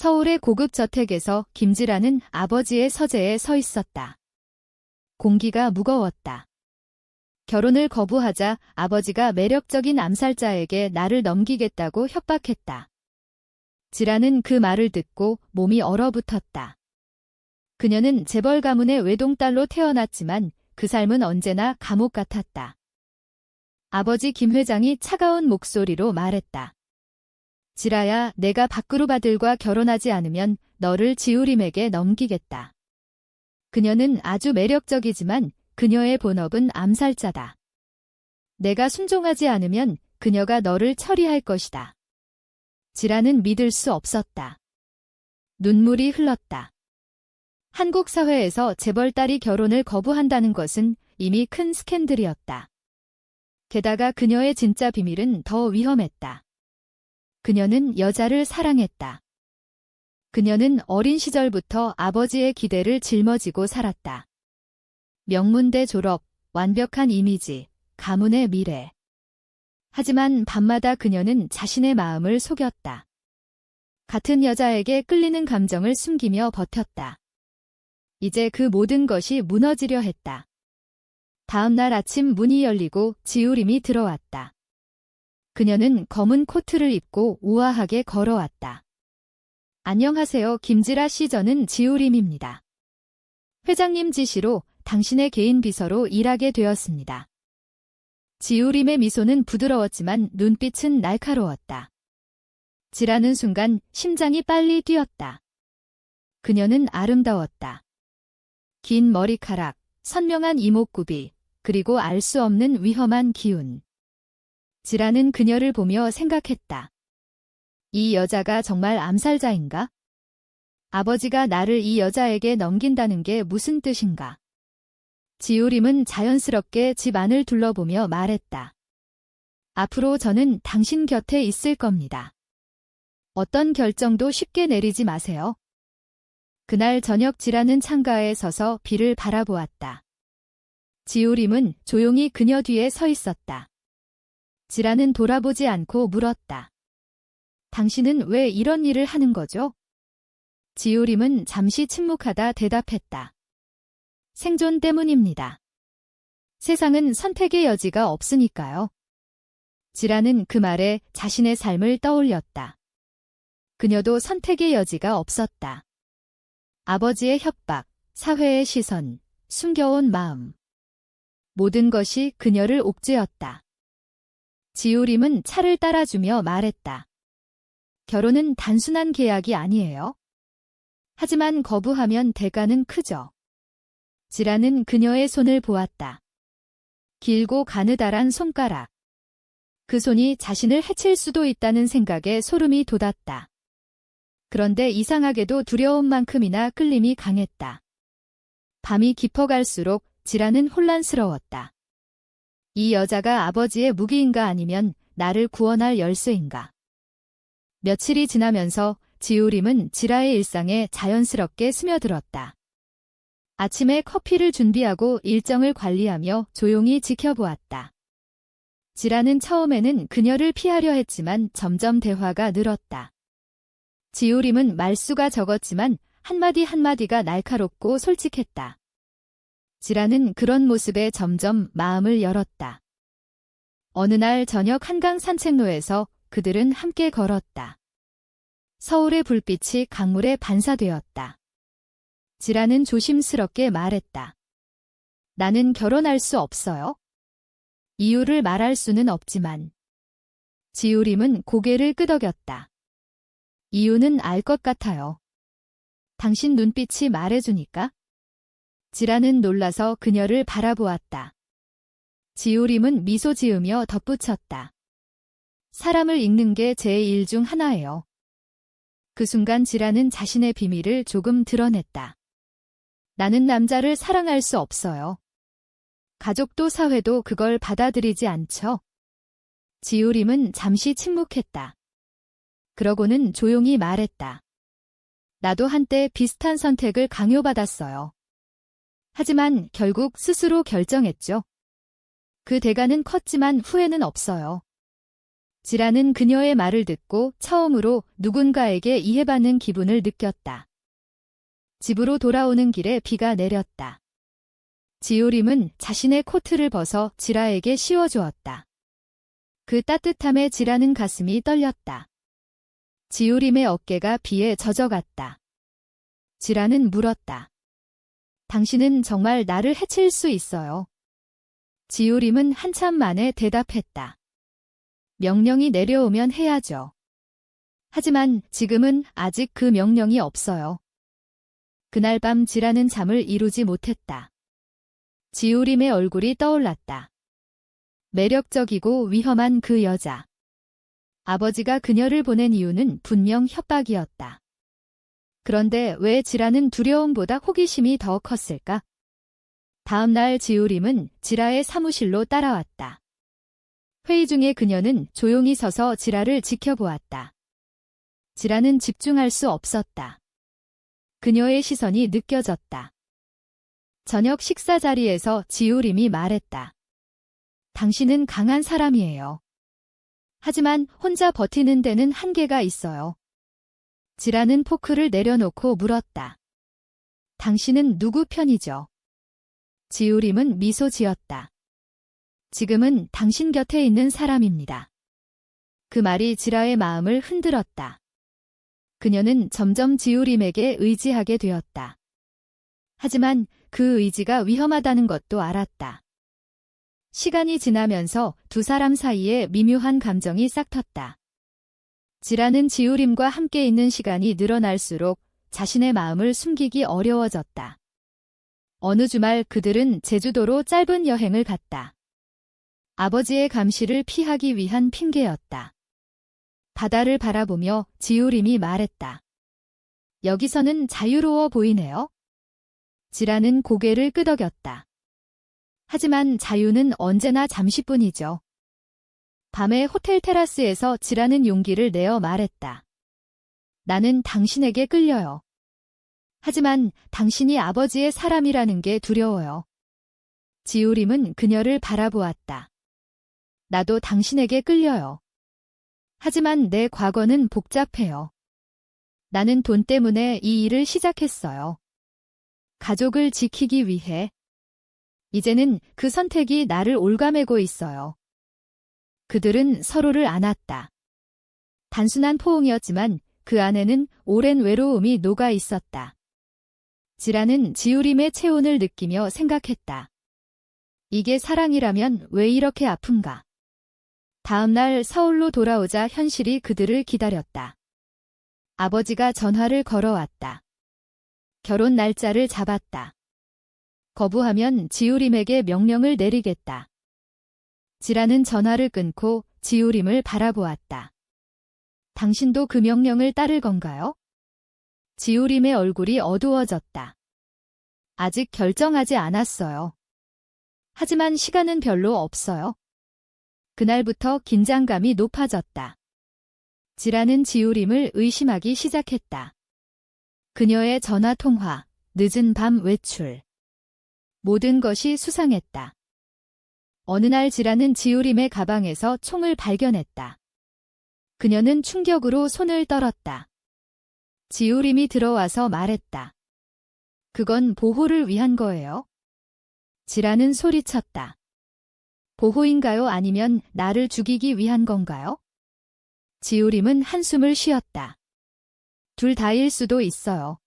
서울의 고급 저택에서 김지라는 아버지의 서재에 서 있었다. 공기가 무거웠다. 결혼을 거부하자 아버지가 매력적인 암살자에게 나를 넘기겠다고 협박했다. 지라는 그 말을 듣고 몸이 얼어붙었다. 그녀는 재벌 가문의 외동딸로 태어났지만 그 삶은 언제나 감옥 같았다. 아버지 김 회장이 차가운 목소리로 말했다. 지라야, 내가 박그룹아들과 결혼하지 않으면 너를 지우림에게 넘기겠다. 그녀는 아주 매력적이지만 그녀의 본업은 암살자다. 내가 순종하지 않으면 그녀가 너를 처리할 것이다. 지라는 믿을 수 없었다. 눈물이 흘렀다. 한국 사회에서 재벌딸이 결혼을 거부한다는 것은 이미 큰 스캔들이었다. 게다가 그녀의 진짜 비밀은 더 위험했다. 그녀는 여자를 사랑했다. 그녀는 어린 시절부터 아버지의 기대를 짊어지고 살았다. 명문대 졸업, 완벽한 이미지, 가문의 미래. 하지만 밤마다 그녀는 자신의 마음을 속였다. 같은 여자에게 끌리는 감정을 숨기며 버텼다. 이제 그 모든 것이 무너지려 했다. 다음 날 아침 문이 열리고 지우림이 들어왔다. 그녀는 검은 코트를 입고 우아하게 걸어왔다. 안녕하세요, 김지라 씨. 저는 지우림입니다. 회장님 지시로 당신의 개인 비서로 일하게 되었습니다. 지우림의 미소는 부드러웠지만 눈빛은 날카로웠다. 지라는 순간 심장이 빨리 뛰었다. 그녀는 아름다웠다. 긴 머리카락, 선명한 이목구비, 그리고 알 수 없는 위험한 기운. 지라는 그녀를 보며 생각했다. 이 여자가 정말 암살자인가? 아버지가 나를 이 여자에게 넘긴다는 게 무슨 뜻인가? 지우림은 자연스럽게 집 안을 둘러보며 말했다. 앞으로 저는 당신 곁에 있을 겁니다. 어떤 결정도 쉽게 내리지 마세요. 그날 저녁 지라는 창가에 서서 비를 바라보았다. 지우림은 조용히 그녀 뒤에 서 있었다. 지라는 돌아보지 않고 물었다. 당신은 왜 이런 일을 하는 거죠? 지우림은 잠시 침묵하다 대답했다. 생존 때문입니다. 세상은 선택의 여지가 없으니까요. 지라는 그 말에 자신의 삶을 떠올렸다. 그녀도 선택의 여지가 없었다. 아버지의 협박, 사회의 시선, 숨겨온 마음. 모든 것이 그녀를 옥죄었다. 지우림은 차를 따라주며 말했다. 결혼은 단순한 계약이 아니에요. 하지만 거부하면 대가는 크죠. 지라는 그녀의 손을 보았다. 길고 가느다란 손가락. 그 손이 자신을 해칠 수도 있다는 생각에 소름이 돋았다. 그런데 이상하게도 두려운 만큼이나 끌림이 강했다. 밤이 깊어갈수록 지라는 혼란스러웠다. 이 여자가 아버지의 무기인가 아니면 나를 구원할 열쇠인가. 며칠이 지나면서 지우림은 지라의 일상에 자연스럽게 스며들었다. 아침에 커피를 준비하고 일정을 관리하며 조용히 지켜보았다. 지라는 처음에는 그녀를 피하려 했지만 점점 대화가 늘었다. 지우림은 말수가 적었지만 한마디 한마디가 날카롭고 솔직했다. 지라는 그런 모습에 점점 마음을 열었다. 어느 날 저녁 한강 산책로에서 그들은 함께 걸었다. 서울의 불빛이 강물에 반사되었다. 지라는 조심스럽게 말했다. 나는 결혼할 수 없어요. 이유를 말할 수는 없지만. 지우림은 고개를 끄덕였다. 이유는 알 것 같아요. 당신 눈빛이 말해주니까. 지라는 놀라서 그녀를 바라보았다. 지우림은 미소 지으며 덧붙였다. 사람을 읽는 게 제 일 중 하나예요. 그 순간 지라는 자신의 비밀을 조금 드러냈다. 나는 남자를 사랑할 수 없어요. 가족도 사회도 그걸 받아들이지 않죠. 지우림은 잠시 침묵했다. 그러고는 조용히 말했다. 나도 한때 비슷한 선택을 강요받았어요. 하지만 결국 스스로 결정했죠. 그 대가는 컸지만 후회는 없어요. 지라는 그녀의 말을 듣고 처음으로 누군가에게 이해받는 기분을 느꼈다. 집으로 돌아오는 길에 비가 내렸다. 지우림은 자신의 코트를 벗어 지라에게 씌워주었다. 그 따뜻함에 지라는 가슴이 떨렸다. 지우림의 어깨가 비에 젖어갔다. 지라는 물었다. 당신은 정말 나를 해칠 수 있어요. 지우림은 한참 만에 대답했다. 명령이 내려오면 해야죠. 하지만 지금은 아직 그 명령이 없어요. 그날 밤 지라는 잠을 이루지 못했다. 지우림의 얼굴이 떠올랐다. 매력적이고 위험한 그 여자. 아버지가 그녀를 보낸 이유는 분명 협박이었다. 그런데 왜 지라는 두려움보다 호기심이 더 컸을까? 다음 날 지우림은 지라의 사무실로 따라왔다. 회의 중에 그녀는 조용히 서서 지라를 지켜보았다. 지라는 집중할 수 없었다. 그녀의 시선이 느껴졌다. 저녁 식사 자리에서 지우림이 말했다. 당신은 강한 사람이에요. 하지만 혼자 버티는 데는 한계가 있어요. 지라는 포크를 내려놓고 물었다. 당신은 누구 편이죠? 지우림은 미소 지었다. 지금은 당신 곁에 있는 사람입니다. 그 말이 지라의 마음을 흔들었다. 그녀는 점점 지우림에게 의지하게 되었다. 하지만 그 의지가 위험하다는 것도 알았다. 시간이 지나면서 두 사람 사이에 미묘한 감정이 싹텄다. 지라는 지우림과 함께 있는 시간이 늘어날수록 자신의 마음을 숨기기 어려워졌다. 어느 주말 그들은 제주도로 짧은 여행을 갔다. 아버지의 감시를 피하기 위한 핑계였다. 바다를 바라보며 지우림이 말했다. 여기서는 자유로워 보이네요. 지라는 고개를 끄덕였다. 하지만 자유는 언제나 잠시뿐이죠. 밤에 호텔 테라스에서 지라는 용기를 내어 말했다. 나는 당신에게 끌려요. 하지만 당신이 아버지의 사람이라는 게 두려워요. 지우림은 그녀를 바라보았다. 나도 당신에게 끌려요. 하지만 내 과거는 복잡해요. 나는 돈 때문에 이 일을 시작했어요. 가족을 지키기 위해. 이제는 그 선택이 나를 올가매고 있어요. 그들은 서로를 안았다. 단순한 포옹이었지만 그 안에는 오랜 외로움이 녹아 있었다. 지라는 지우림의 체온을 느끼며 생각했다. 이게 사랑이라면 왜 이렇게 아픈가? 다음 날 서울로 돌아오자 현실이 그들을 기다렸다. 아버지가 전화를 걸어왔다. 결혼 날짜를 잡았다. 거부하면 지우림에게 명령을 내리겠다. 지라는 전화를 끊고 지우림을 바라보았다. 당신도 그 명령을 따를 건가요? 지우림의 얼굴이 어두워졌다. 아직 결정하지 않았어요. 하지만 시간은 별로 없어요. 그날부터 긴장감이 높아졌다. 지라는 지우림을 의심하기 시작했다. 그녀의 전화 통화, 늦은 밤 외출. 모든 것이 수상했다. 어느 날 지라는 지우림의 가방에서 총을 발견했다. 그녀는 충격으로 손을 떨었다. 지우림이 들어와서 말했다. 그건 보호를 위한 거예요. 지라는 소리쳤다. 보호인가요? 아니면 나를 죽이기 위한 건가요? 지우림은 한숨을 쉬었다. 둘 다일 수도 있어요.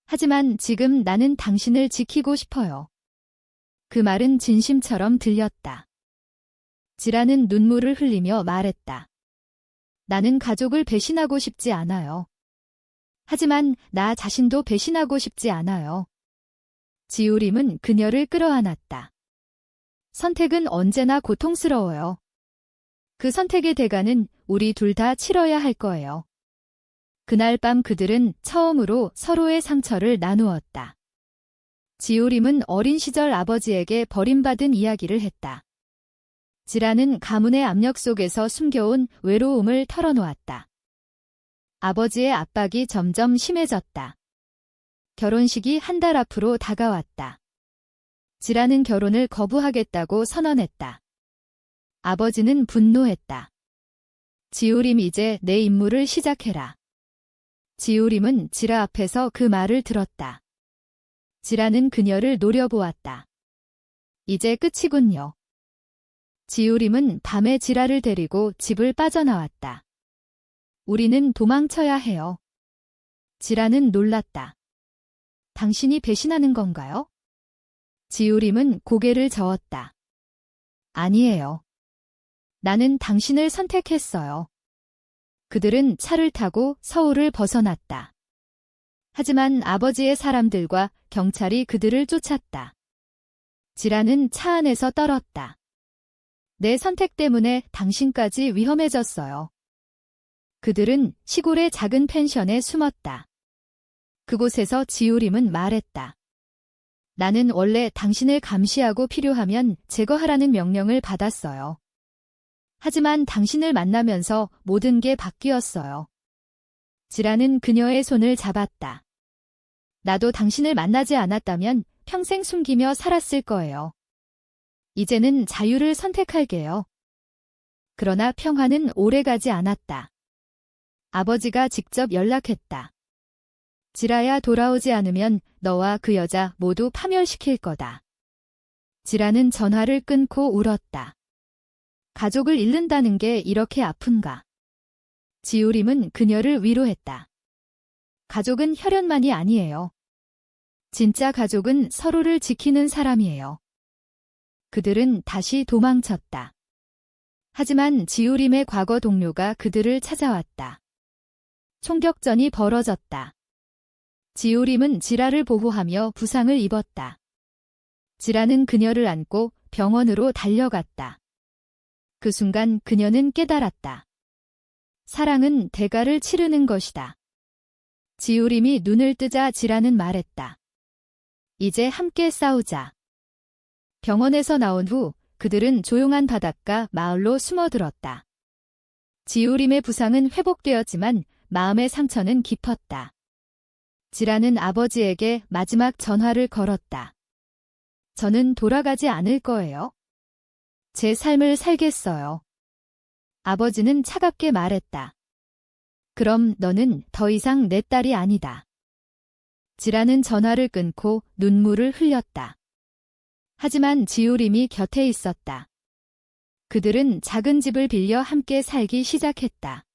하지만 지금 나는 당신을 지키고 싶어요. 그 말은 진심처럼 들렸다. 지라는 눈물을 흘리며 말했다. 나는 가족을 배신하고 싶지 않아요. 하지만 나 자신도 배신하고 싶지 않아요. 지우림은 그녀를 끌어안았다. 선택은 언제나 고통스러워요. 그 선택의 대가는 우리 둘 다 치러야 할 거예요. 그날 밤 그들은 처음으로 서로의 상처를 나누었다. 지우림은 어린 시절 아버지에게 버림받은 이야기를 했다. 지라는 가문의 압력 속에서 숨겨온 외로움을 털어놓았다. 아버지의 압박이 점점 심해졌다. 결혼식이 한 달 앞으로 다가왔다. 지라는 결혼을 거부하겠다고 선언했다. 아버지는 분노했다. 지우림 이제 내 임무를 시작해라. 지우림은 지라 앞에서 그 말을 들었다. 지라는 그녀를 노려보았다. 이제 끝이군요. 지우림은 밤에 지라를 데리고 집을 빠져나왔다. 우리는 도망쳐야 해요. 지라는 놀랐다. 당신이 배신하는 건가요? 지우림은 고개를 저었다. 아니에요. 나는 당신을 선택했어요. 그들은 차를 타고 서울을 벗어났다. 하지만 아버지의 사람들과 경찰이 그들을 쫓았다. 지라는 차 안에서 떨었다. 내 선택 때문에 당신까지 위험해졌어요. 그들은 시골의 작은 펜션에 숨었다. 그곳에서 지우림은 말했다. 나는 원래 당신을 감시하고 필요하면 제거하라는 명령을 받았어요. 하지만 당신을 만나면서 모든 게 바뀌었어요. 지라는 그녀의 손을 잡았다. 나도 당신을 만나지 않았다면 평생 숨기며 살았을 거예요. 이제는 자유를 선택할게요. 그러나 평화는 오래가지 않았다. 아버지가 직접 연락했다. 지라야, 돌아오지 않으면 너와 그 여자 모두 파멸시킬 거다. 지라는 전화를 끊고 울었다. 가족을 잃는다는 게 이렇게 아픈가? 지우림은 그녀를 위로했다. 가족은 혈연만이 아니에요. 진짜 가족은 서로를 지키는 사람이에요. 그들은 다시 도망쳤다. 하지만 지우림의 과거 동료가 그들을 찾아왔다. 총격전이 벌어졌다. 지우림은 지라를 보호하며 부상을 입었다. 지라는 그녀를 안고 병원으로 달려갔다. 그 순간 그녀는 깨달았다. 사랑은 대가를 치르는 것이다. 지우림이 눈을 뜨자 지라는 말했다. 이제 함께 싸우자. 병원에서 나온 후 그들은 조용한 바닷가 마을로 숨어들었다. 지우림의 부상은 회복되었지만 마음의 상처는 깊었다. 지라는 아버지에게 마지막 전화를 걸었다. 저는 돌아가지 않을 거예요. 제 삶을 살겠어요. 아버지는 차갑게 말했다. 그럼 너는 더 이상 내 딸이 아니다. 지라는 전화를 끊고 눈물을 흘렸다. 하지만 지우림이 곁에 있었다. 그들은 작은 집을 빌려 함께 살기 시작했다.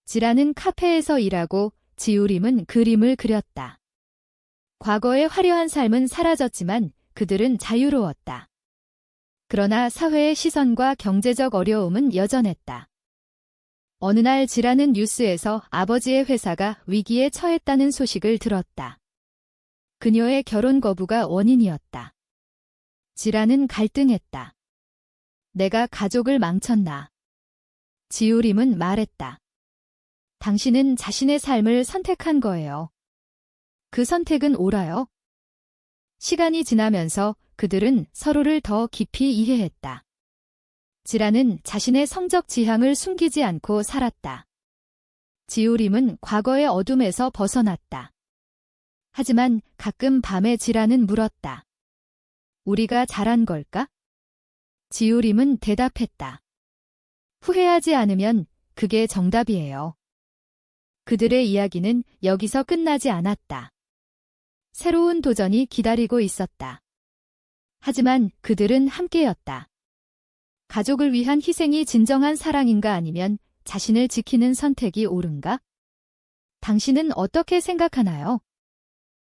지라는 카페에서 일하고 지우림은 그림을 그렸다. 과거의 화려한 삶은 사라졌지만 그들은 자유로웠다. 그러나 사회의 시선과 경제적 어려움은 여전했다. 어느 날 지라는 뉴스에서 아버지의 회사가 위기에 처했다는 소식을 들었다. 그녀의 결혼 거부가 원인이었다. 지라는 갈등했다. 내가 가족을 망쳤나? 지우림은 말했다. 당신은 자신의 삶을 선택한 거예요. 그 선택은 옳아요. 시간이 지나면서 그들은 서로를 더 깊이 이해했다. 지라는 자신의 성적 지향을 숨기지 않고 살았다. 지우림은 과거의 어둠에서 벗어났다. 하지만 가끔 밤에 지라는 물었다. 우리가 잘한 걸까? 지우림은 대답했다. 후회하지 않으면 그게 정답이에요. 그들의 이야기는 여기서 끝나지 않았다. 새로운 도전이 기다리고 있었다. 하지만 그들은 함께였다. 가족을 위한 희생이 진정한 사랑인가 아니면 자신을 지키는 선택이 옳은가? 당신은 어떻게 생각하나요?